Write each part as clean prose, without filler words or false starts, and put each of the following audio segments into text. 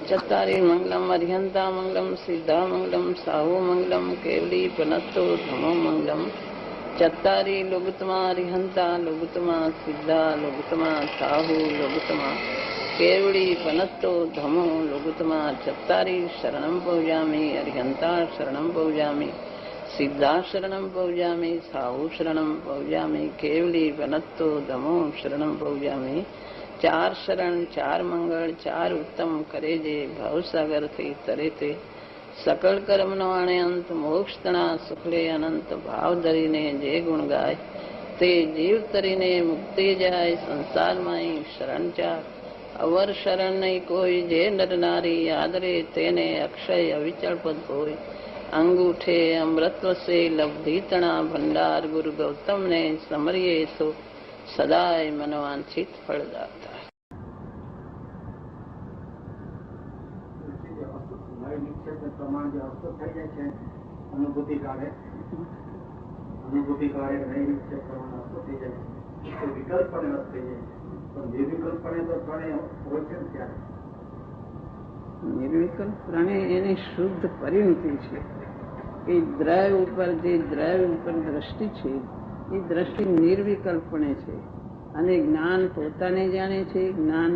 चत्तारि मंगलम अर्हंता मंगलम सिद्धा मंगलम साहु मंगलम केवली पनत्तो धमो मंगलम चत्तारि लोगुतमा अर्हंता लोगुतमा सिद्धा लोगुतमा साहु लोगुतमा केवली पनत्तो धमो लोगुतमा चत्तारि शरणं पौजामि अर्हंता शरणं पौजामि सिद्धा शरणं पौजामि साहु शरणं पौजामि केवली पनत्तो धमो शरणं पौजामि चार शरण चार मंगल चार उत्तम करे जे भवसागर थी तरे ते सकल कर्म नो आणे अंत मोक्ष तना सुखले अनंत भाव धरीने जे गुण गाय ते जीव तरीने मुक्ति जाय संसार माई शरण चार अवर शरण नहीं कोई जे नर नारी आदरे तेने अक्षय अविचल पद कोई अंगूठे अमृतव से लब्धि तना भंडार गुरु गौतम ने समरिये सो सदाय मनवांछित फल दाता है। प्रमाण जो अस्तु થઈ જાય છે અનુભૂતિ કાળે નઈ નિશ્ચય પ્રમાણ અસ્તુ થઈ જાય તો વિકલ્પ પણ રદ થઈ જાય પણ નિર્વિકલ્પ પણ તો ત્રણે હોય છે ત્યારે નિર્વિકલ્પ પ્રાણે એની શુદ્ધ પરિણતિ છે એ દ્રવ્ય ઉપર જે દ્રવ્ય ઉપર દ્રષ્ટિ છે એ દ્રષ્ટિ નિર્વિકલ્પણે છે અને જ્ઞાન પોતાને જાણે છે જ્ઞાન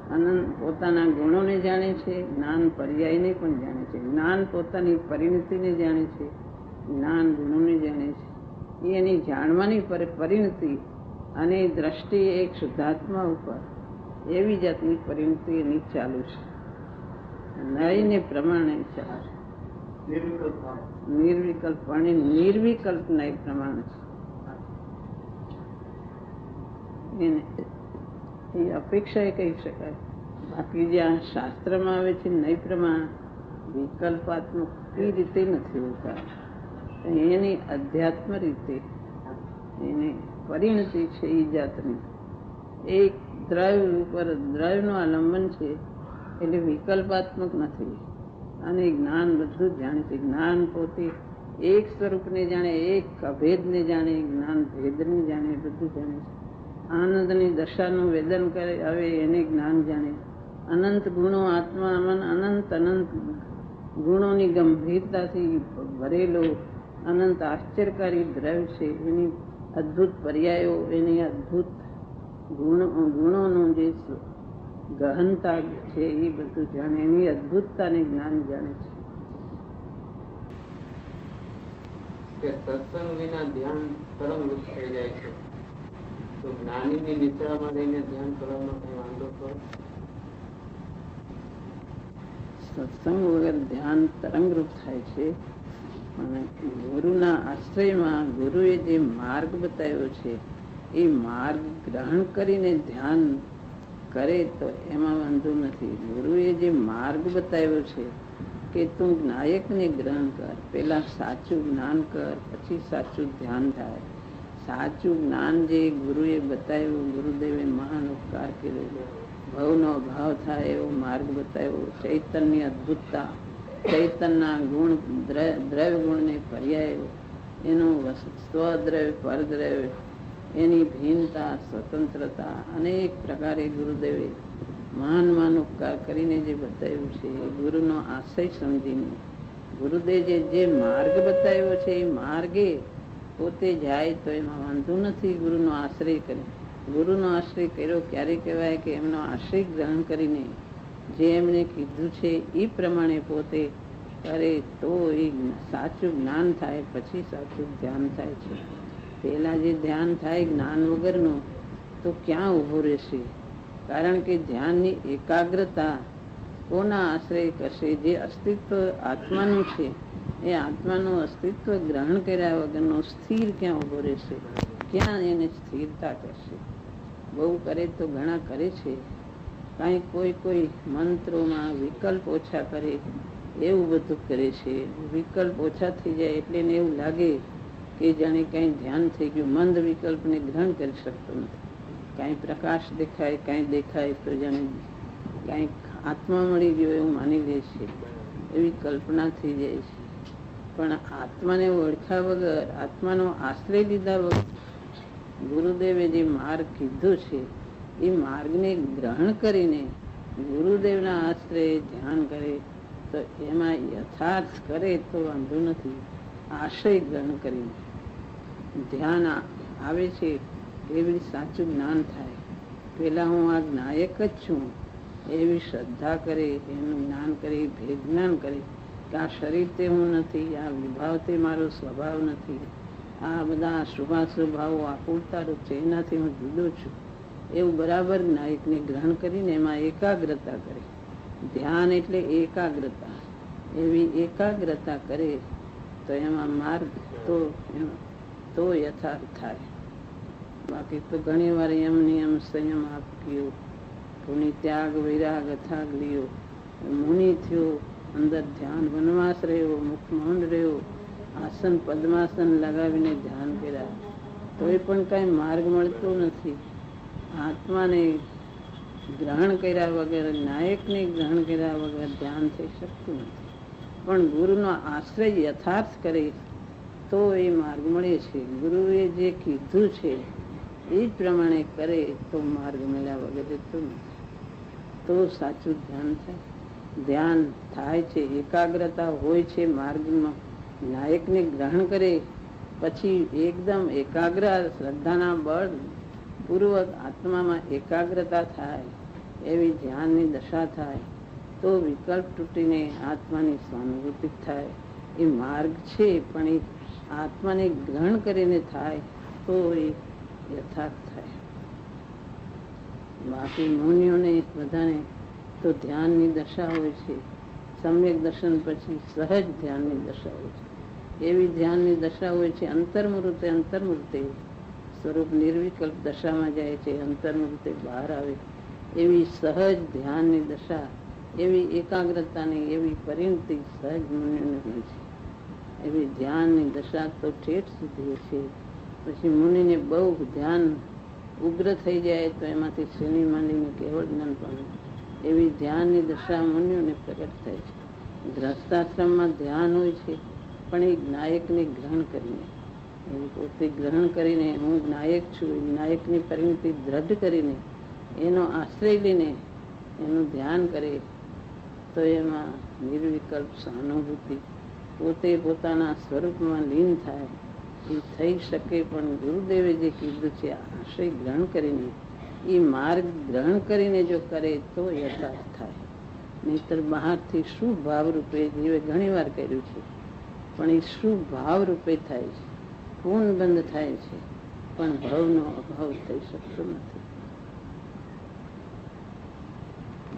અનંત પોતાના ગુણોને જાણે છે જ્ઞાન પર્યાયને પણ જાણે છે જ્ઞાન પોતાની પરિણતિને જાણે છે જ્ઞાન ગુણોને જાણે છે એ એની જાણવાની પરિણતિ અને દ્રષ્ટિ એક શુદ્ધાત્મા ઉપર એવી જાતની પરિણતિ એની ચાલુ છે નયને પ્રમાણે ચાલે નિર્વિકલ્પણે નિર્વિકલ્પ નય પ્રમાણે છે એ અપેક્ષા કહી શકાય બાકી જે આ શાસ્ત્રમાં આવે છે નય પ્રમાણ વિકલ્પાત્મક એ રીતે નથી હોતા એની અધ્યાત્મ રીતે એની પરિણતિ છે એ જાતની એક દ્રવ્ય ઉપર દ્રવ્યનું આલંબન છે એટલે વિકલ્પાત્મક નથી અને જ્ઞાન બધું જ જાણે છે જ્ઞાન પોતે એક સ્વરૂપને જાણે એક અભેદને જાણે જ્ઞાન ભેદને જાણે બધું જાણે છે આનંદની દશાનું વેદન કરે હવે એને જ્ઞાન જાણે અનંત ગુણો આત્મા મન અનંત અનંત ગુણોની ગંભીરતાથી ભરેલો અનંત આશ્ચર્યકારી દ્રવ્ય છે એની અદ્ભુત પર્યાયો એની અદ્ભુત ગુણોનું જે ગહનતા છે એ બધું જાણે એની અદ્ભુતતાને જ્ઞાન જાણે છે સત્સંગ વિના ધ્યાન તરંગરૂપ થઈ જાય છે તો જ્ઞાનીની નિશ્ચયમાં રહીને ધ્યાન કરવામાં કઈ વાંધો ખરો? સત્સંગ વગર ધ્યાન તરંગરૂપ થાય છે અને ગુરુના આશ્રયમાં ગુરુએ જે માર્ગ બતાવ્યો છે એ માર્ગ ગ્રહણ કરીને ધ્યાન કરે તો એમાં વાંધો નથી ગુરુએ જે માર્ગ બતાવ્યો છે કે તું નાયકને ગ્રહણ કર પેલા સાચું જ્ઞાન કર પછી સાચું ધ્યાન થાય સાચું જ્ઞાન જે ગુરુએ બતાવ્યું ગુરુદેવે મહાન ઉપકાર કર્યો ભવનો અભાવ થાય એવો માર્ગ બતાવ્યો ચૈતન્ય અદ્ભુતતા ચૈતનના ગુણ દ્રવ્ય ગુણને પર્યાયો એનું સ્વદ્રવ્ય પરદ્રવ્ય એની ભિન્નતા સ્વતંત્રતા અનેક પ્રકારે ગુરુદેવે મહાન મહાન ઉપકાર કરીને જે બતાવ્યું છે એ ગુરુનો આશય સમજીને ગુરુદેવે જે માર્ગ બતાવ્યો છે એ માર્ગે પોતે જાય તો એમાં વાંધો નથી ગુરુનો આશ્રય કરે ગુરુનો આશ્રય કર્યો ક્યારે કહેવાય કે એમનો આશ્રય ગ્રહણ કરીને જે એમને કીધું છે એ પ્રમાણે પોતે કરે તો એ સાચું જ્ઞાન થાય પછી સાચું ધ્યાન થાય છે પહેલા જે ધ્યાન થાય જ્ઞાન વગરનું તો ક્યાં ઊભું રહેશે કારણ કે ધ્યાનની એકાગ્રતા કોના આશ્રય કરશે જે અસ્તિત્વ આત્માનું છે એ આત્માનું અસ્તિત્વ ગ્રહણ કર્યા વગરનો સ્થિર ક્યાં ઉભો રહેશે ક્યાં એને સ્થિરતા કરશે બહુ કરે તો ઘણા કરે છે કાંઈ કોઈ મંત્રોમાં વિકલ્પ ઓછા કરે એવું બધું કરે છે વિકલ્પ ઓછા થઈ જાય એટલે એને એવું લાગે કે જાણે કંઈ ધ્યાન થઈ ગયું મંદ વિકલ્પને ગ્રહણ કરી શકતો નથી કાંઈ પ્રકાશ દેખાય કાંઈ દેખાય તો જાણે કાંઈક આત્મા મળી ગયો એવું માની લે છે એવી કલ્પના થઈ જાય છે પણ આત્માને ઓળખ્યા વગર આત્માનો આશ્રય લીધા વગર ગુરુદેવે જે માર્ગ કીધો છે એ માર્ગને ગ્રહણ કરીને ગુરુદેવના આશ્રય ધ્યાન કરે તો એમાં યથાર્થ કરે તો વાંધો નથી. આશય ગ્રહણ કરીને ધ્યાન આવે છે એવી સાચું જ્ઞાન થાય. પેલા હું આ જ્ઞાયક જ છું એવી શ્રદ્ધા કરે, એનું જ્ઞાન કરે, ભેજ્ઞાન કરે કે આ શરીર તે હું નથી, આ વિભાવ તે મારો સ્વભાવ નથી, આ બધા શુભાશુભાવો આકુળતા રૂપ છે, એનાથી હું જુદો છું, એવું બરાબર જ્ઞાયકને ગ્રહણ કરીને એમાં એકાગ્રતા કરે. ધ્યાન એટલે એકાગ્રતા. એવી એકાગ્રતા કરે તો એમાં માર્ગ તો યથાર્થ થાય. બાકી તો ઘણી વાર એમ નિયમ સંયમ આપ્યો, પુનિ ત્યાગ વૈરાગ અથાગ લ્યો, મુનિ થયો, અંદર ધ્યાન વનવાસ રહ્યો, મુખ મૌન રહ્યો, આસન પદ્માસન લગાવીને ધ્યાન કર્યા, તોય પણ કઈ માર્ગ મળતો નથી. આત્માને ગ્રહણ કર્યા વગર, નાયકને ગ્રહણ કર્યા વગર ધ્યાન થઈ શકતું નથી. પણ ગુરુનો આશ્રય યથાર્થ કરે તો એ માર્ગ મળે છે. ગુરુએ જે કીધું છે એ પ્રમાણે કરે તો માર્ગ મળ્યા વગર જતો નથી. તો સાચું ધ્યાન થાય. ધ્યાન થાય છે, એકાગ્રતા હોય છે માર્ગમાં. નાયકને ગ્રહણ કરે પછી એકદમ એકાગ્ર શ્રદ્ધાના બળ પૂર્વક આત્મામાં એકાગ્રતા થાય, એવી ધ્યાનની દશા થાય તો વિકલ્પ તૂટીને આત્માની સ્વાનુભૂતિ થાય. એ માર્ગ છે પણ એ આત્માને ગ્રહણ કરીને થાય તો એ યથાર્થ થાય. બાકી મુનિઓને બધાને તો ધ્યાનની દશા હોય છે. સમ્યક દર્શન પછી સહજ ધ્યાનની દશા હોય છે. એવી ધ્યાનની દશા હોય છે અંતર્મૂર્તે સ્વરૂપ નિર્વિકલ્પ દશામાં જાય છે, અંતર્મૂર્તે બહાર આવે એવી સહજ ધ્યાનની દશા, એવી એકાગ્રતાની એવી પરિણતિ સહજ મુનિઓને હોય છે. એવી ધ્યાનની દશા તો ઠેઠ સુધી છે. પછી મુનિને બહુ ધ્યાન ઉગ્ર થઈ જાય તો એમાંથી શ્રેણી માંડીને કેવળ જ્ઞાન પામે એવી ધ્યાનની દશા મુનિઓને પ્રગટ થાય છે. ગ્રસ્તાશ્રમમાં ધ્યાન હોય છે પણ એ જ્ઞાયકને ગ્રહણ કરીને, એ પોતે ગ્રહણ કરીને હું જ્ઞાયક છું, જ્ઞાયકની પરિણતિ દ્રઢ કરીને એનો આશ્રય લઈને એનું ધ્યાન કરે તો એમાં નિર્વિકલ્પ સહાનુભૂતિ, પોતે પોતાના સ્વરૂપમાં લીન થાય એ થઈ શકે. પણ ગુરુદેવે જે કીધું છે આશ્રય ગ્રહણ કરીને, એ માર્ગ ગ્રહણ કરીને જો કરે તો યથાર્થ થાય. નહીતર બહારથી શું ભાવ રૂપે જીવે ઘણી વાર કર્યું છે પણ એ શું ભાવ રૂપે થાય છે, પૂર્ણ બંધ થાય છે પણ ભાવનો અભાવ થઈ શકતો નથી.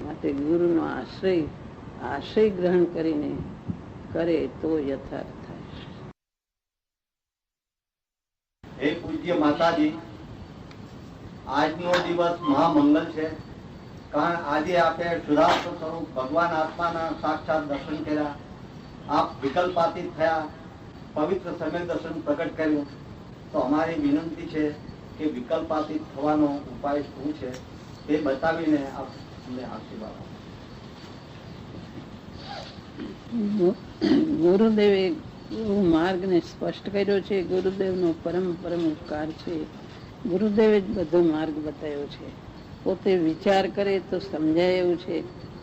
માટે ગુરુનો આશ્રય ગ્રહણ કરીને કરે તો યથાર્થ થાય. હે પૂજ્ય માતાજી, આજનો દિવસ મહામંગલ છે. કારણ આજે આપે શુદ્ધાર્થ સ્વરૂપ ભગવાન આત્માના સાક્ષાત દર્શન કર્યા, આપ વિકલ્પાતીત થયા, પવિત્ર સમ્યક દર્શન પ્રગટ કર્યું. તો અમારી વિનંતી છે કે વિકલ્પાતીત થવાનો ઉપાય શું છે તે બતાવીને આપ અમને આશીર્વાદ આપો. ગુરુદેવે માર્ગને સ્પષ્ટ કર્યો છે. ગુરુદેવનો પરમ ઉપકાર છે. ગુરુદેવે જ બધો માર્ગ બતાવ્યો છે. પોતે વિચાર કરે તો સમજાય એવું છે.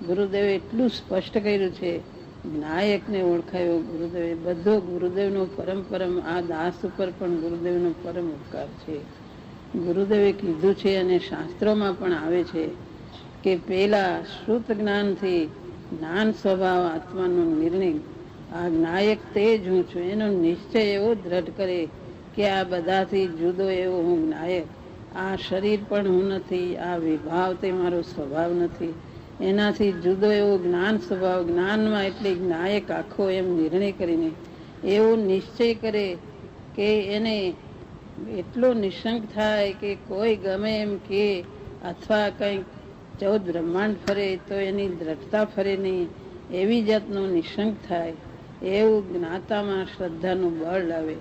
ગુરુદેવે એટલું સ્પષ્ટ કર્યું છે. નાયકને ઓળખાયો ગુરુદેવે. બધો ગુરુદેવનો પરમ આ દાસ ઉપર પણ ગુરુદેવનો પરમ ઉપકાર છે. ગુરુદેવે કીધું છે અને શાસ્ત્રોમાં પણ આવે છે કે પેલા શ્રુત જ્ઞાનથી જ્ઞાન સ્વભાવ આત્માનો નિર્ણય, આ નાયક તે જ હું છું એનો નિશ્ચય એવો દ્રઢ કરે કે આ બધાથી જુદો એવો હું નાયક, આ શરીર પણ હું નથી, આ વિભાવ તે મારો સ્વભાવ નથી, એનાથી જુદો એવો જ્ઞાન સ્વભાવ, જ્ઞાનમાં એટલે નાયક આખો એમ નિર્ણય કરીને એવો નિશ્ચય કરે કે એને એટલો નિશંક થાય કે કોઈ ગમે એમ કે અથવા કંઈક 14 બ્રહ્માંડ ફરે તો એની દ્રઢતા ફરે નહીં, એવી જાતનો નિશંક થાય. એવું જ્ઞાતામાં શ્રદ્ધાનું બળ આવે.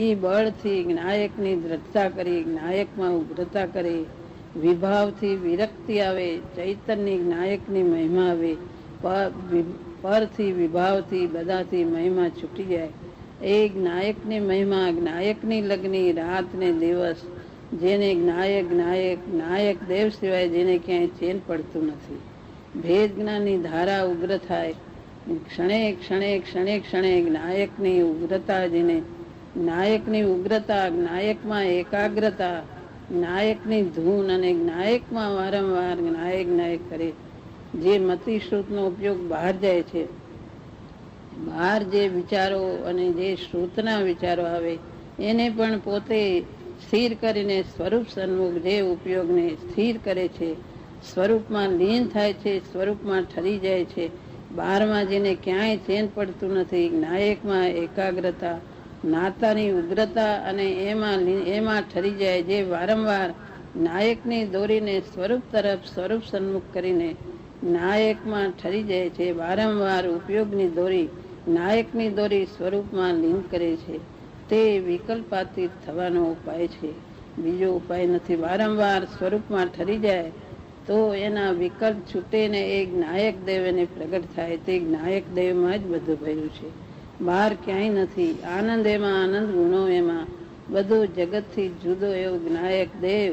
એ બળથી જ્ઞાયકની દ્રઢતા કરી, જ્ઞાયકમાં ઉગ્રતા કરી, વિભાવથી વિરક્તિ આવે, ચૈતન્ય જ્ઞાયકની મહિમા આવે, પરથી વિભાવથી બધાથી મહિમા છૂટી જાય. એ જ્ઞાયકની મહિમા, જ્ઞાયકની લગ્ની રાત ને દિવસ, જેને જ્ઞાયક દેવ સિવાય જેને ક્યાંય ચેન પડતું નથી ભેદ જ્ઞાનની ધારા ઉગ્ર થાય. ક્ષણે ક્ષણે ક્ષણે ક્ષણે નાયકની ઉગ્રતા, જેને નાયકની ઉગ્રતા, નાયકમાં એકાગ્રતા, નાયકની ધૂન અને નાયકમાં વારંવાર નાયક નાયક કરે. જે મતિ શ્રુતનો ઉપયોગ બહાર જાય છે, બહાર જે વિચારો અને જે શ્રુતના વિચારો આવે એને પણ પોતે સ્થિર કરીને સ્વરૂપ સન્મુખ જે ઉપયોગને સ્થિર કરે છે, સ્વરૂપમાં લીન થાય છે, સ્વરૂપમાં ઠરી જાય છે. બહારમાં જેને ક્યાંય ચેન પડતું નથી. નાયકમાં એકાગ્રતા, નાતાની ઉગ્રતા અને એમાં ઠરી જાય, જે વારંવાર નાયકની દોરીને સ્વરૂપ તરફ સ્વરૂપ સન્મુખ કરીને નાયકમાં ઠરી જાય છે. વારંવાર ઉપયોગની દોરી, નાયકની દોરી સ્વરૂપમાં લીન કરે છે. તે વિકલ્પાતીત થવાનો ઉપાય છે, બીજો ઉપાય નથી. વારંવાર સ્વરૂપમાં ઠરી જાય તો એના વિકલ્પ છૂટે ને એક નાયક દેવ એને પ્રગટ થાય. તે નાયક દેવમાં જ બધું ભર્યું છે, બહાર ક્યાંય નથી. આનંદ એમાં, આનંદ ગુણો એમાં, બધું જગતથી જુદો એવો નાયક દેવ,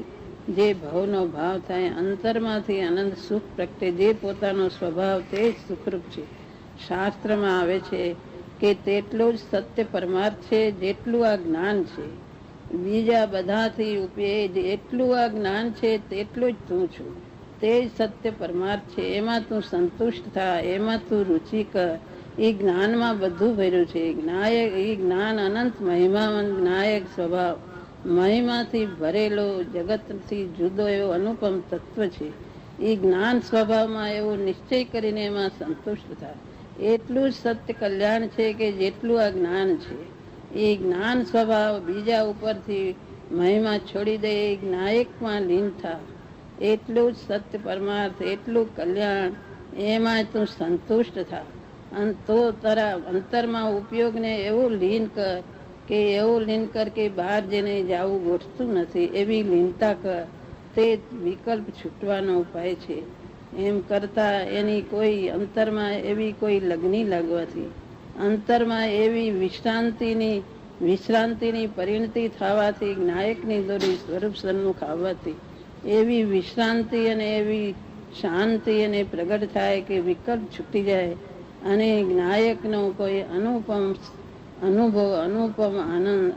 જે ભાવનો ભાવ થાય, અંતરમાંથી આનંદ સુખ પ્રગટે, જે પોતાનો સ્વભાવ તે જ સુખરૂપ છે. શાસ્ત્રમાં આવે છે કે તેટલું જ સત્ય પરમાર્થ છે જેટલું આ જ્ઞાન છે. બીજા બધાથી જેટલું આ જ્ઞાન છે તેટલું જ તું છું. તે જ સત્ય પરમાર્થ છે. એમાં તું સંતુષ્ટ થા, એમાં તું રુચિ કર. એ જ્ઞાનમાં બધું ભર્યું છે. નાયક એ જ્ઞાન અનંત મહિમાવંત નાયક સ્વભાવ, મહિમાથી ભરેલો, જગતથી જુદો એવો અનુપમ તત્વ છે. એ જ્ઞાન સ્વભાવમાં એવો નિશ્ચય કરીને એમાં સંતુષ્ટ થાય. એટલું જ સત્ય કલ્યાણ છે કે જેટલું આ જ્ઞાન છે. એ જ્ઞાન સ્વભાવ બીજા ઉપરથી મહિમા છોડી દે, એ નાયકમાં લીન થા. એટલું જ સત્ય પરમાર્થ, એટલું કલ્યાણ, એમાં તું સંતુષ્ટ થા. તો તારા અંતરમાં ઉપયોગને એવું લીન કર કે બહાર જઈને જવું ગોઠતું નથી, એવી લીનતા કર. તે વિકલ્પ છૂટવાનો ઉપાય છે. એમ કરતા એની કોઈ અંતરમાં એવી કોઈ લગ્ની લાગવાથી, અંતરમાં એવી વિશ્રાંતિની પરિણતિ થવાથી, નાયકની દોરી સ્વરૂપ સન્મુખ આવવાથી એવી વિશ્રાંતિ અને એવી શાંતિ અને પ્રગટ થાય કે વિકલ્પ છૂટી જાય અને નાયકનો કોઈ અનુપમ અનુભવ, અનુપમ આનંદ,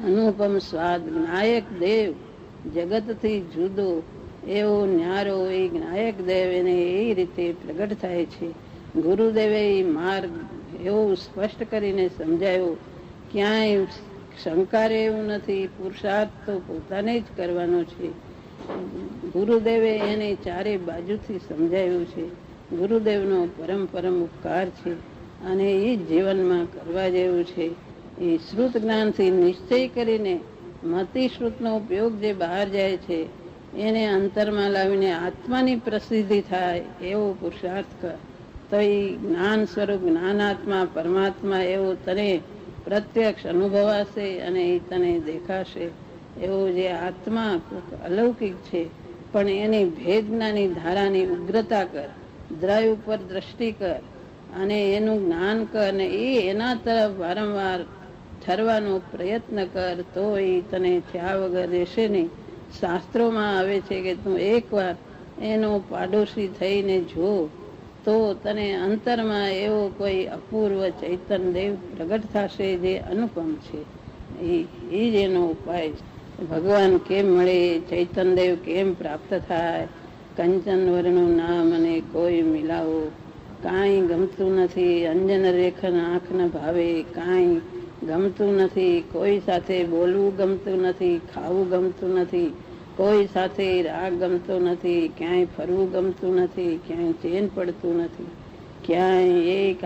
અનુપમ સ્વાદ, નાયક દેવ જગતથી જુદો એવો ન્યારો એ નાયક દેવ એને એ રીતે પ્રગટ થાય છે. ગુરુદેવે એ માર્ગ એવો સ્પષ્ટ કરીને સમજાયો. ક્યાંય શંકારે એવું નથી. પુરુષાર્થ તો પોતાને જ કરવાનો છે. ગુરુદેવે એને ચારે બાજુથી સમજાવ્યું છે. ગુરુદેવનો પરમ ઉપકાર છે અને એ જીવનમાં કરવા જેવું છે. એ શ્રુત જ્ઞાનથી નિશ્ચય કરીને મતિ શ્રુતનો ઉપયોગ જે બહાર જાય છે એને અંતરમાં લાવીને આત્માની પ્રસિદ્ધિ થાય એવો પુરુષાર્થ કર. તો એ જ્ઞાન સ્વરૂપ જ્ઞાનાત્મા પરમાત્મા એવો તને પ્રત્યક્ષ અનુભવાશે અને એ તને દેખાશે. એવો જે આત્મા અલૌકિક છે, પણ એની ભેદજ્ઞાની ધારાની ઉગ્રતા કર, દ્રવ્ય ઉપર દ્રષ્ટિ કર અને એનું જ્ઞાન કર અને એના તરફ વારંવાર ઠરવાનો પ્રયત્ન કર. તો એ તને થયા વગર રહેશે નહીં. શાસ્ત્રોમાં આવે છે કે તું એકવાર એનો પાડોશી થઈને જો તો તને અંતરમાં એવો કોઈ અપૂર્વ ચૈતન્ય દેવ પ્રગટ થશે જે અનુપમ છે. એ જ એનો ઉપાય છે. ભગવાન કેમ મળે, ચૈતન્ય દેવ કેમ પ્રાપ્ત થાય. કંચન વર્ણનું નામ અને કોઈ મિલાવો, કાંઈ ગમતું નથી. અંજન રેખન આંખ ન ભાવે, કાંઈ ગમતું નથી. કોઈ સાથે બોલવું ગમતું નથી, ખાવું ગમતું નથી, કોઈ સાથે રાગ ગમતો નથી, ક્યાંય ફરવું ગમતું નથી, ક્યાંય ચેન પડતું નથી. ક્યાંય એક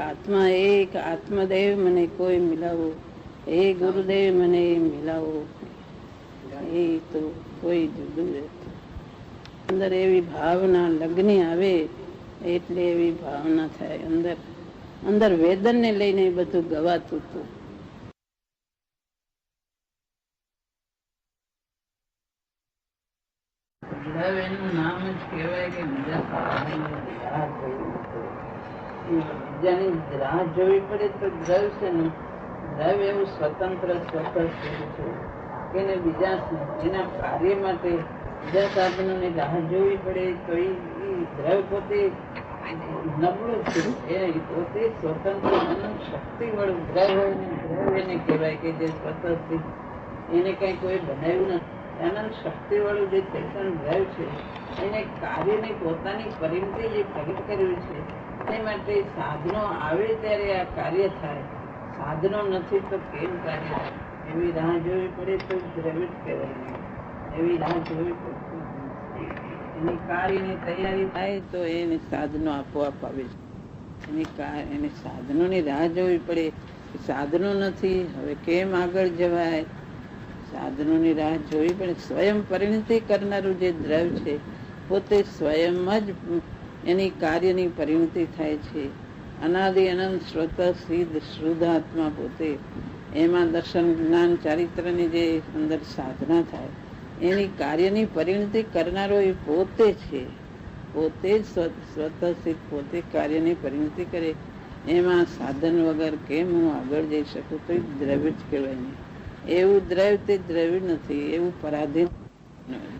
આત્મદેવ મને કોઈ મિલાવો, એ ગુરુદેવ મને મિલાવો. એ તો કોઈ જુદું રહેતું. અંદર એવી ભાવના લગ્ની આવે એટલે એવી ભાવના થાય. અંદર વેદનને લઈને બધું ગવાતું હતું. એનું નામ જ કહેવાય કે બીજાની રાહ જોવી પડે તો દ્રવ્ય છે ને, દ્રવ્ય એવું સ્વતંત્ર ચોક્કસ છે કે બીજા એના કાર્ય માટે બીજા સાધનોને રાહ જોવી પડે તો એ દ્રવ્ય પોતે નબળું છે એ પોતે સ્વતંત્ર અનંત શક્તિ વાળું દ્રવ હોય ને દ્રવ એને કહેવાય કે જે સ્વતંત્ર એને કઈ કોઈ બનાવ્યું નથી. અનંત શક્તિ વાળું જે ચેતન દ્રવ છે એને કાર્યની પોતાની પરિણતિ જે પ્રગટ કર્યું છે તે માટે સાધનો આવે ત્યારે આ કાર્ય થાય. સાધનો નથી તો કેમ કાર્ય થાય? એવી રાહ જોવી પડે તો દ્રવિડ કહેવાય નહીં. એવી રાહ જોવી પડે એની કાર્યની તૈયારી થાય તો એને સાધનો આપોઆપ આવે છે. એની સાધનોની રાહ જોવી પડે. સાધનો નથી, હવે કેમ આગળ જવાય? સાધનોની રાહ જોવી પડે. સ્વયં પરિણતિ કરનારું જે દ્રવ છે પોતે સ્વયં જ એની કાર્યની પરિણતિ થાય છે. અનાદિ અનંત શ્રોત સિદ્ધ શુદ્ધ આત્મા પોતે એમાં દર્શન જ્ઞાન ચારિત્રની જે અંદર સાધના થાય એની કાર્યની પરિણતિ કરનારો એ પોતે છે. પોતે જ સ્વતઃ સિદ્ધ પોતે કાર્યની પરિણતિ કરે. એમાં સાધન વગર કેમ હું આગળ જઈ શકું? તો એ દ્રવ્ય જ કહેવાય નહીં. એવું દ્રવ્ય તે દ્રવ્ય નથી, એવું પરાધીન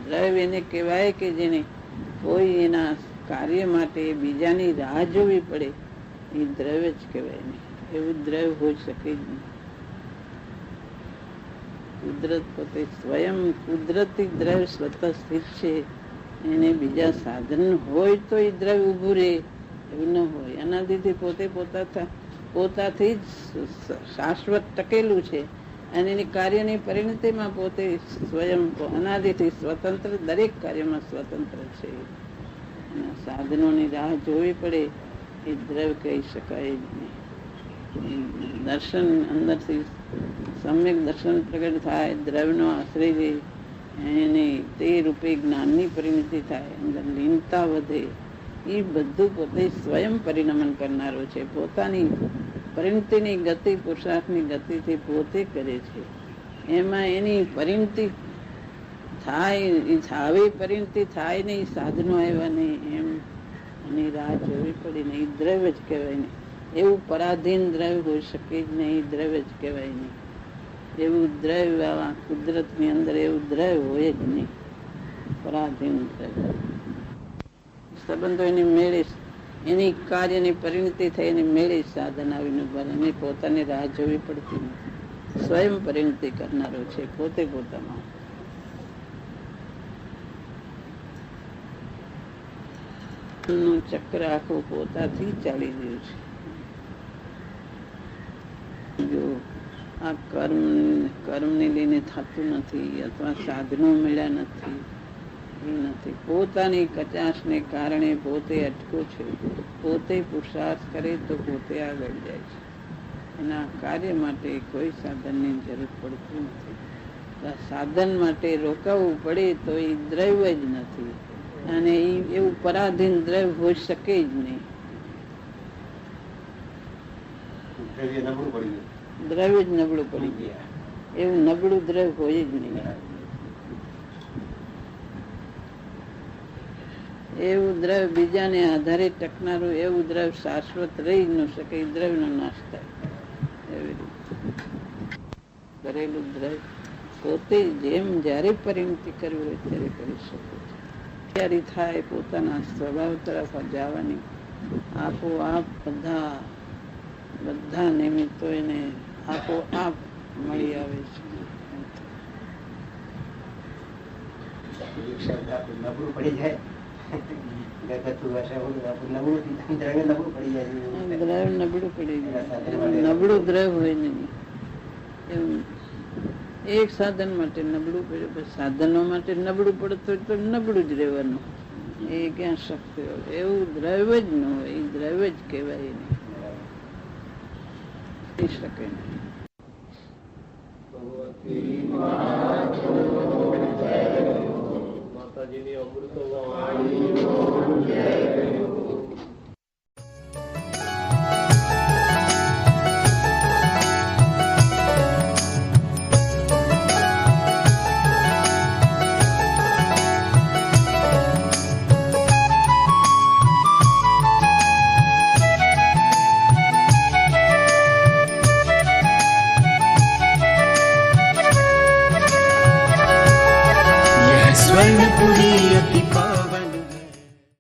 દ્રવ્ય એને કહેવાય કે જેને કોઈ એના કાર્ય માટે બીજાની રાહ જોવી પડે એ દ્રવ્ય જ કહેવાય નહીં. એવું દ્રવ્ય હોઈ શકે જ નહીં. કુદરત પોતે સ્વયં કુદરતી દ્રવ્ય સ્વતઃ સ્થિત છે. એને બીજા સાધન હોય તો એ દ્રવ્ય ઉભું રહે, એવું ન હોય. અનાદિથી પોતે પોતાથી જ શાશ્વત ટકેલું છે અને એની કાર્યની પરિણતિમાં પોતે સ્વયં અનાદિથી સ્વતંત્ર, દરેક કાર્યમાં સ્વતંત્ર છે. એના સાધનોની રાહ જોવી પડે એ દ્રવ્ય કહી શકાય જ નહીં. દર્શન અંદરથી સમ્યક દર્શન પ્રગટ થાય, દ્રવ્યનો આશ્રય લે, એની તે રૂપે જ્ઞાનની પરિણતિ થાય, અંદર લીનતા વધે. એ બધું પોતે સ્વયં પરિણમન કરનારો છે. પોતાની પરિણતિની ગતિ પુરુષાર્થની ગતિથી પોતે કરે છે. એમાં એની પરિણતિ થાય, આવી પરિણતિ થાય નહીં, સાધનો આવ્યા નહીં, એમ એની રાહ જોવી પડી નહીં. દ્રવ્ય જ કહેવાય નહીં. એવું પરાધીન દ્રવ્ય હોઈ શકે જ નહીં. દ્રવ્ય જ કહેવાય નહીં. એવું દ્રવ્ય કુદરતની અંદર એવું દ્રવ્ય હોય જ નહીં. પરાધીન દ્રવ્ય સંબંધો એની મેળે, એની કાર્યની પરિણતિ થઈ એની મેળે સાધન આવીને ભરે. એને પોતાની રાહ જોવી પડતી નથી. સ્વયં પરિણતિ કરનારો છે પોતે પોતામાં. નું ચક્ર આખું પોતાથી ચાલી રહ્યું છે. જો આ કર્મને લઈને થતું નથી અથવા સાધનો મળ્યા નથી, એ નથી. પોતાની કચાશને કારણે પોતે અટકો છે. પોતે પુરુષાર્થ કરે તો પોતે આગળ જાય છે. એના કાર્ય માટે કોઈ સાધનની જરૂર પડતી નથી. સાધન માટે રોકાવવું પડે તો એ દ્રવ્ય જ નથી અને એવું પરાધીન દ્રવ્ય હોઈ શકે જ નહીં. દ્રવ્ય જ નબળું પડી ગયા. એવું નબળું દ્રવ્ય હોય જ નહીં. એવું દ્રવ્ય બીજાને આધારે ટકનારું એવું દ્રવ્ય શાશ્વત રહી ન શકે. એ દ્રવ્યનો નાશ થાય. એવી રીતે કરેલું દ્રવ્ય પોતે જેમ જયારે પરિણતિ કરવી હોય ત્યારે કરી શકે છે. તૈયારી થાય પોતાના સ્વભાવ તરફ જવાની. આપોઆપ બધા નિમિત્તો એને આપોઆપ મળી આવે છે. નબળું પડી જાય, નબળું પડી જાય. નબળું દ્રવ્ય હોય નહીં. એવું એક સાધન માટે નબળું પડે, સાધનો માટે નબળું પડતું તો નબળું જ રહેવાનું. એ ક્યાં શક્તિ હોય? એવું દ્રવ્ય જ ન હોય. એ દ્રવ્ય જ કહેવાય નહીં. થઈ શકે નહીં. માતાજીની અમૃત વાણી